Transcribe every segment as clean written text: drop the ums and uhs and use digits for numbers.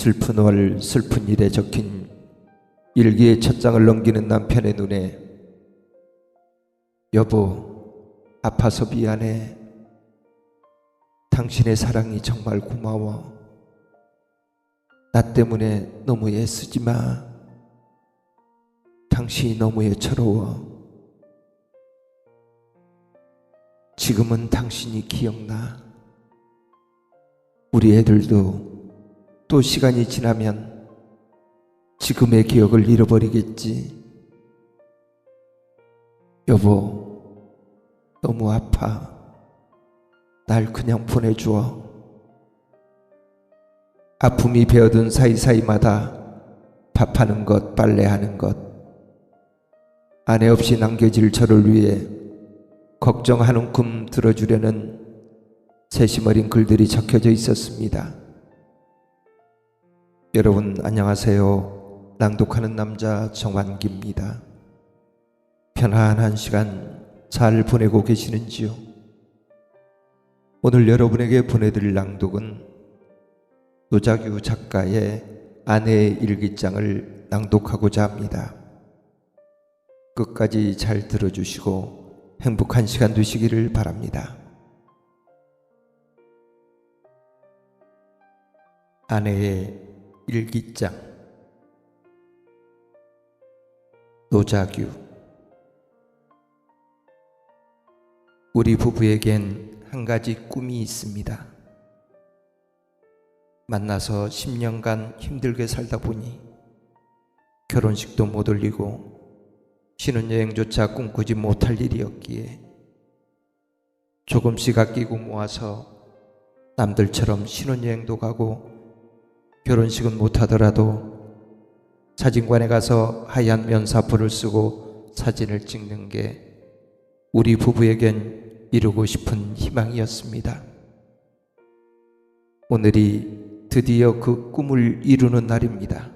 슬픈 월 슬픈 일에 적힌 일기의 첫 장을 넘기는 남편의 눈에 여보, 아파서 미안해. 당신의 사랑이 정말 고마워. 나 때문에 너무 애쓰지 마. 당신이 너무 애처로워. 지금은 당신이 기억나. 우리 애들도 또 시간이 지나면 지금의 기억을 잃어버리겠지. 여보, 너무 아파. 날 그냥 보내주어. 아픔이 배어든 사이사이마다 밥하는 것, 빨래하는 것, 아내 없이 남겨질 저를 위해 걱정 한 움큼 들어주려는 세심 어린 글들이 적혀져 있었습니다. 여러분 안녕하세요. 낭독하는 남자 정환기입니다. 편안한 시간 잘 보내고 계시는지요? 오늘 여러분에게 보내드릴 낭독은 노자규 작가의 아내의 일기장을 낭독하고자 합니다. 끝까지 잘 들어주시고 행복한 시간 되시기를 바랍니다. 아내의 일기장. 노자규. 우리 부부에겐 한 가지 꿈이 있습니다. 만나서 10년간 힘들게 살다 보니 결혼식도 못 올리고 신혼여행조차 꿈꾸지 못할 일이었기에 조금씩 아끼고 모아서 남들처럼 신혼여행도 가고 결혼식은 못하더라도 사진관에 가서 하얀 면사포를 쓰고 사진을 찍는 게 우리 부부에겐 이루고 싶은 희망이었습니다. 오늘이 드디어 그 꿈을 이루는 날입니다.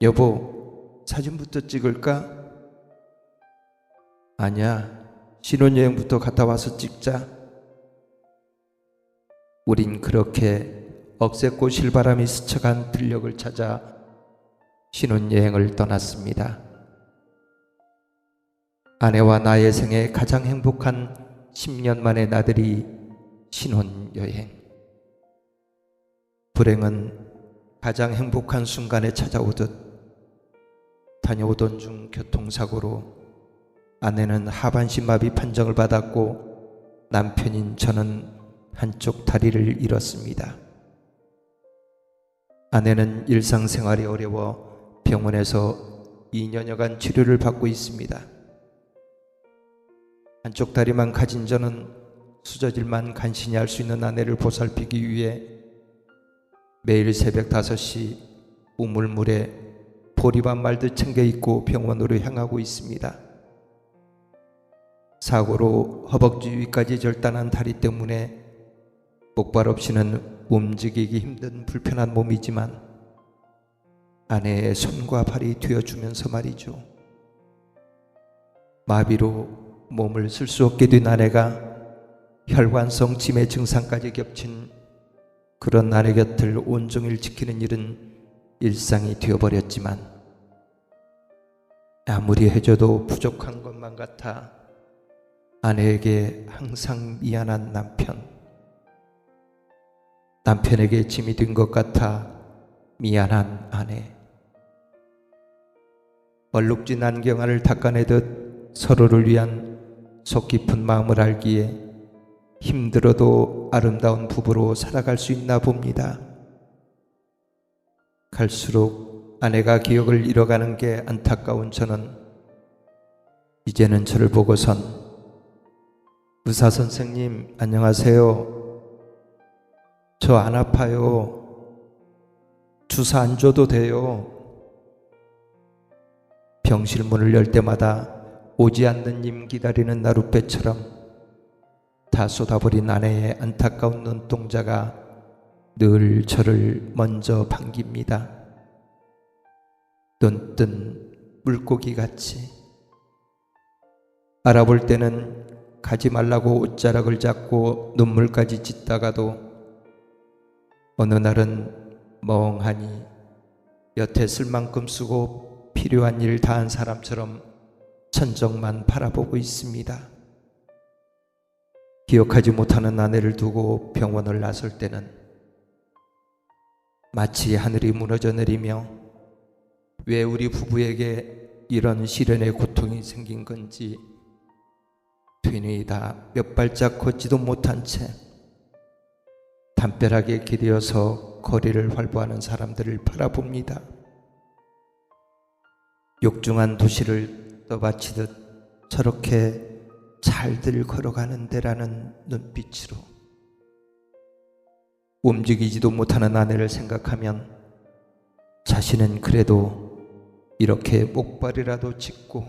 여보, 사진부터 찍을까? 아니야, 신혼여행부터 갔다 와서 찍자. 우린 그렇게 억새고 실바람이 스쳐간 들녘을 찾아 신혼여행을 떠났습니다. 아내와 나의 생애 가장 행복한 10년 만의 나들이 신혼여행. 불행은 가장 행복한 순간에 찾아오듯 다녀오던 중 교통사고로 아내는 하반신 마비 판정을 받았고 남편인 저는 한쪽 다리를 잃었습니다. 아내는 일상생활이 어려워 병원에서 2년여간 치료를 받고 있습니다. 한쪽 다리만 가진 저는 수저질만 간신히 할 수 있는 아내를 보살피기 위해 매일 새벽 5시 우물물에 보리밥 말듯 챙겨 입고 병원으로 향하고 있습니다. 사고로 허벅지 위까지 절단한 다리 때문에 목발 없이는 움직이기 힘든 불편한 몸이지만 아내의 손과 발이 되어주면서 말이죠. 마비로 몸을 쓸 수 없게 된 아내가 혈관성 치매 증상까지 겹친 그런 아내 곁을 온종일 지키는 일은 일상이 되어버렸지만 아무리 해줘도 부족한 것만 같아 아내에게 항상 미안한 남편, 남편에게 짐이 된 것 같아 미안한 아내. 얼룩진 안경알을 닦아내듯 서로를 위한 속 깊은 마음을 알기에 힘들어도 아름다운 부부로 살아갈 수 있나 봅니다. 갈수록 아내가 기억을 잃어가는 게 안타까운 저는 이제는 저를 보고선 의사 선생님 안녕하세요. 저 안 아파요. 주사 안 줘도 돼요. 병실 문을 열 때마다 오지 않는 님 기다리는 나룻배처럼 다 쏟아버린 아내의 안타까운 눈동자가 늘 저를 먼저 반깁니다. 눈뜬 물고기같이. 알아볼 때는 가지 말라고 옷자락을 잡고 눈물까지 짓다가도 어느 날은 멍하니 여태 쓸 만큼 쓰고 필요한 일 다 한 사람처럼 천정만 바라보고 있습니다. 기억하지 못하는 아내를 두고 병원을 나설 때는 마치 하늘이 무너져 내리며 왜 우리 부부에게 이런 시련의 고통이 생긴 건지 되뇌이다 몇 발짝 걷지도 못한 채 담벼락에 기대어서 거리를 활보하는 사람들을 바라봅니다. 욕중한 도시를 떠받치듯 저렇게 잘들 걸어가는데라는 눈빛으로 움직이지도 못하는 아내를 생각하면 자신은 그래도 이렇게 목발이라도 짚고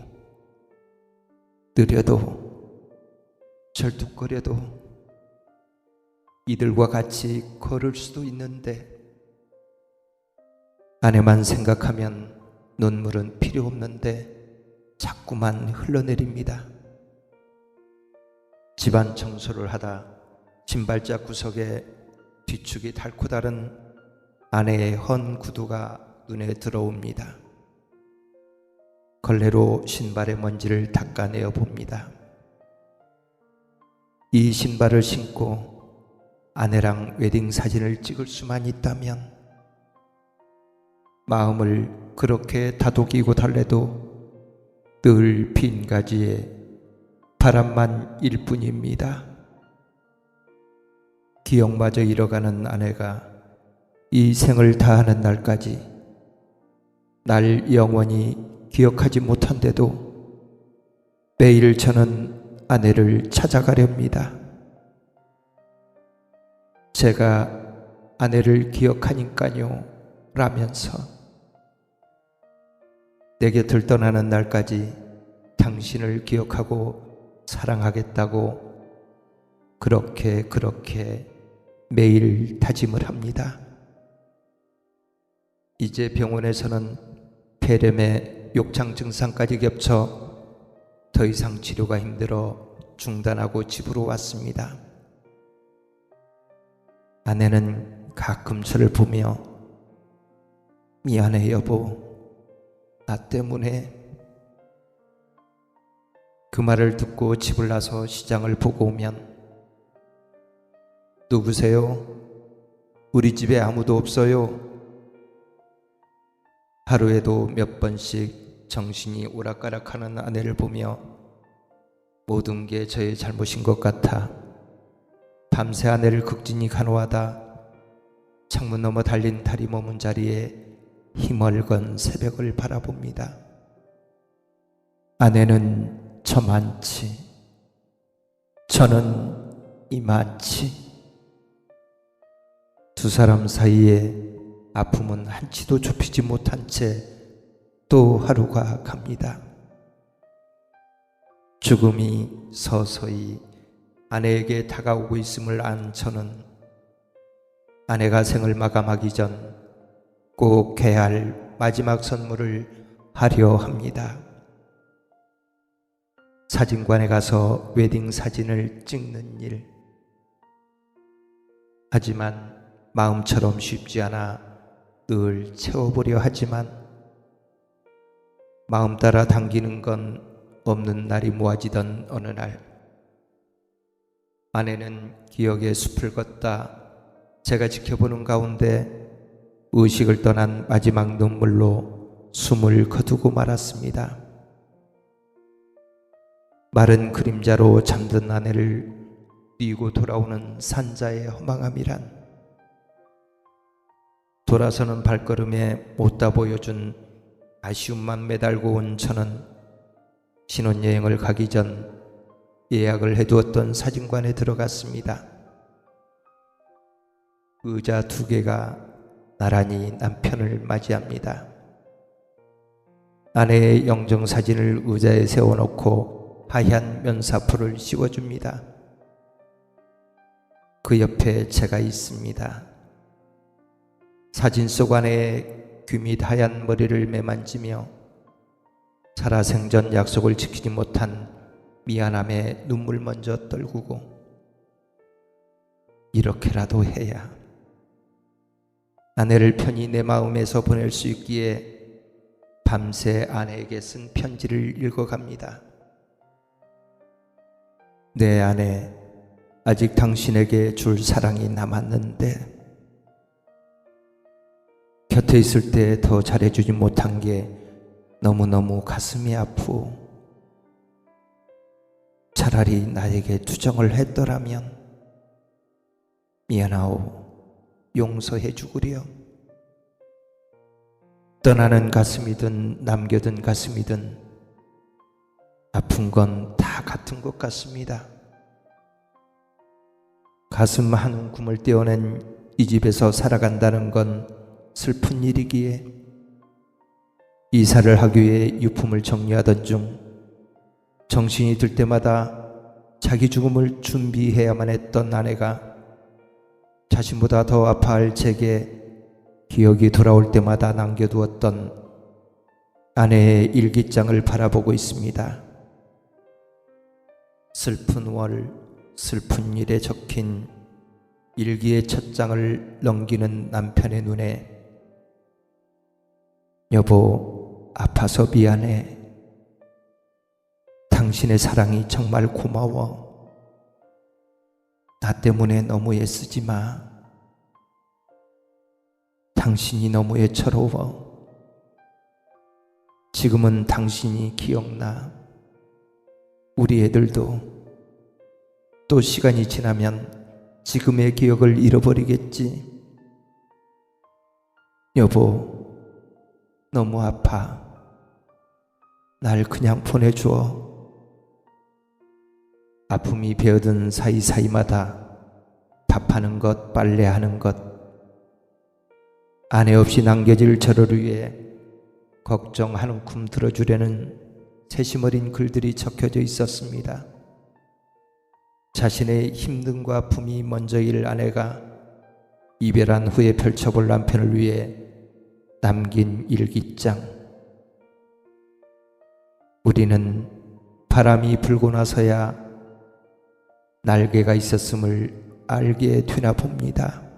느려도 절뚝거려도 이들과 같이 걸을 수도 있는데 아내만 생각하면 눈물은 필요 없는데 자꾸만 흘러내립니다. 집안 청소를 하다 신발장 구석에 뒤축이 닳고 다른 아내의 헌 구두가 눈에 들어옵니다. 걸레로 신발의 먼지를 닦아내어 봅니다. 이 신발을 신고 아내랑 웨딩 사진을 찍을 수만 있다면 마음을 그렇게 다독이고 달래도 늘 빈 가지에 바람만 일 뿐입니다. 기억마저 잃어가는 아내가 이 생을 다하는 날까지 날 영원히 기억하지 못한데도 매일 저는 아내를 찾아가렵니다. 제가 아내를 기억하니까요 라면서 내 곁을 떠나는 날까지 당신을 기억하고 사랑하겠다고 그렇게 매일 다짐을 합니다. 이제 병원에서는 폐렴의 욕창 증상까지 겹쳐 더 이상 치료가 힘들어 중단하고 집으로 왔습니다. 아내는 가끔 저를 보며 미안해 여보, 나 때문에. 그 말을 듣고 집을 나서 시장을 보고 오면 누구세요? 우리 집에 아무도 없어요. 하루에도 몇 번씩 정신이 오락가락하는 아내를 보며 모든 게 저의 잘못인 것 같아 밤새 아내를 극진히 간호하다 창문 너머 달린 다리 머문 자리에 힘얼건 새벽을 바라봅니다. 아내는 저만치, 저는 이만치. 두 사람 사이에 아픔은 한치도 좁히지 못한 채 또 하루가 갑니다. 죽음이 서서히 아내에게 다가오고 있음을 안 저는 아내가 생을 마감하기 전 꼭 해야 할 마지막 선물을 하려 합니다. 사진관에 가서 웨딩 사진을 찍는 일. 하지만 마음처럼 쉽지 않아 늘 채워보려 하지만 마음 따라 당기는 건 없는 날이 모아지던 어느 날 아내는 기억의 숲을 걷다 제가 지켜보는 가운데 의식을 떠난 마지막 눈물로 숨을 거두고 말았습니다. 마른 그림자로 잠든 아내를 뛰고 돌아오는 산자의 허망함이란 돌아서는 발걸음에 못다 보여준 아쉬움만 매달고 온 저는 신혼여행을 가기 전 예약을 해두었던 사진관에 들어갔습니다. 의자 2개가 나란히 남편을 맞이합니다. 아내의 영정사진을 의자에 세워놓고 하얀 면사포를 씌워줍니다. 그 옆에 제가 있습니다. 사진 속 아내의 귀밑 하얀 머리를 매만지며 살아생전 약속을 지키지 못한 미안함에 눈물 먼저 떨구고 이렇게라도 해야 아내를 편히 내 마음에서 보낼 수 있기에 밤새 아내에게 쓴 편지를 읽어갑니다. 내 아내, 아직 당신에게 줄 사랑이 남았는데 곁에 있을 때 더 잘해주지 못한 게 너무너무 가슴이 아프고 차라리 나에게 투정을 했더라면 미안하오 용서해 주구려. 떠나는 가슴이든 남겨둔 가슴이든 아픈 건 다 같은 것 같습니다. 가슴 한 움큼을 떼어낸 이 집에서 살아간다는 건 슬픈 일이기에 이사를 하기 위해 유품을 정리하던 중 정신이 들 때마다 자기 죽음을 준비해야만 했던 아내가 자신보다 더 아파할 제게 기억이 돌아올 때마다 남겨두었던 아내의 일기장을 바라보고 있습니다. 슬픈 월, 슬픈 일에 적힌 일기의 첫 장을 넘기는 남편의 눈에 여보, 아파서 미안해. 당신의 사랑이 정말 고마워. 나 때문에 너무 애쓰지 마. 당신이 너무 애처로워. 지금은 당신이 기억나. 우리 애들도 또 시간이 지나면 지금의 기억을 잃어버리겠지. 여보, 너무 아파. 날 그냥 보내줘. 아픔이 배어든 사이사이마다 밥하는 것, 빨래하는 것, 아내 없이 남겨질 저를 위해 걱정 한 움큼 들어주려는 세심 어린 글들이 적혀져 있었습니다. 자신의 힘듦과 아픔이 먼저일 아내가 이별한 후에 펼쳐볼 남편을 위해 남긴 일기장. 우리는 바람이 불고 나서야 날개가 있었음을 알게 되나 봅니다.